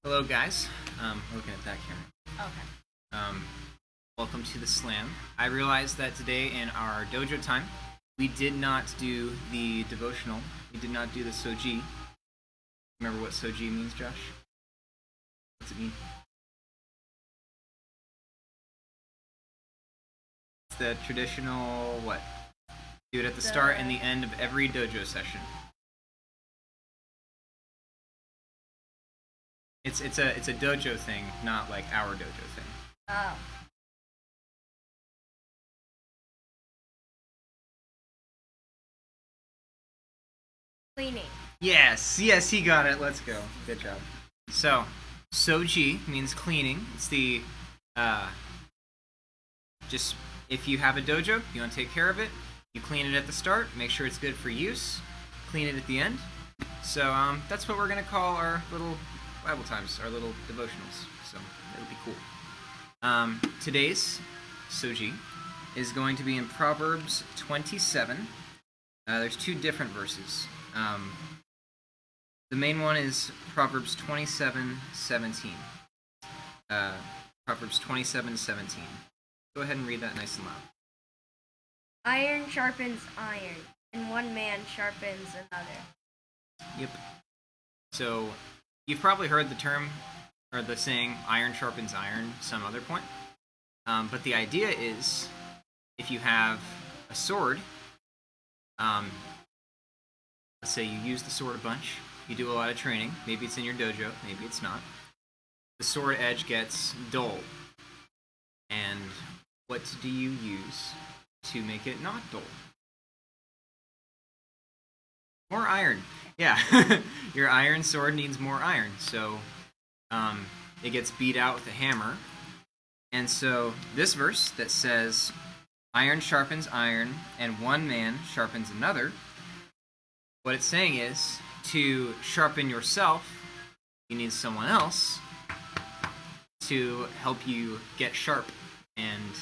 Hello, guys. Looking at that camera. Okay. Welcome to the Slam. I realized that today in our dojo time, we did not do the devotional. We did not do the Soji. Remember what Soji means, Josh? What's it mean? It's the traditional, what? Do it at the start and the end of every dojo session. It's a dojo thing, not like our dojo thing. Oh. Cleaning. Yes, he got it. Let's go. Good job. So, Soji means cleaning. It's the, just, if you have a dojo, you want to take care of it, you clean it at the start, make sure it's good for use, clean it at the end. So, that's what we're going to call our little Bible times, our little devotionals. So, it'll be cool. Today's Soji is going to be in Proverbs 27. There's two different verses. The main one is Proverbs 27:17. Proverbs 27:17. Go ahead and read that nice and loud. Iron sharpens iron, and one man sharpens another. Yep. So, you've probably heard the term, or the saying, iron sharpens iron some other point. But the idea is, if you have a sword, let's say you use the sword a bunch, you do a lot of training, maybe it's in your dojo, maybe it's not, the sword edge gets dull. And what do you use to make it not dull? More iron. Yeah, your iron sword needs more iron, so it gets beat out with a hammer. And so this verse that says, iron sharpens iron, and one man sharpens another, what it's saying is, to sharpen yourself, you need someone else to help you get sharp. And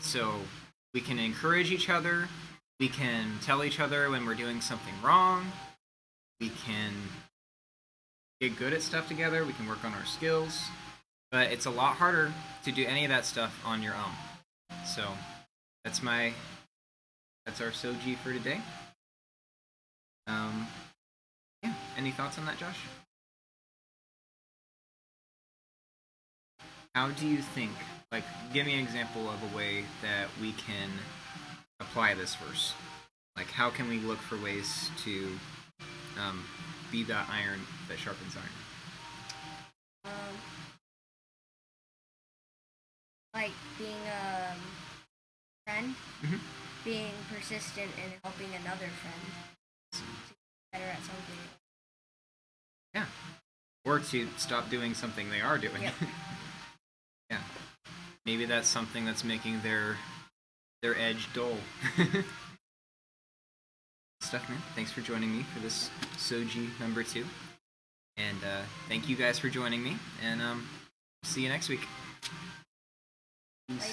so we can encourage each other, we can tell each other when we're doing something wrong, we can get good at stuff together, we can work on our skills, but it's a lot harder to do any of that stuff on your own. So that's our Soji for today. Yeah, any thoughts on that, Josh? How do you think, like, give me an example of a way that we can apply this verse? Like, how can we look for ways to be that iron that sharpens iron? Like being a friend, being persistent and helping another friend to get better at something. Yeah. Or to stop doing something they are doing. Yep. Yeah. Maybe that's something that's making their edge dull. Stuff, man. Thanks for joining me for this Soji number 2. And thank you guys for joining me. And see you next week. Peace.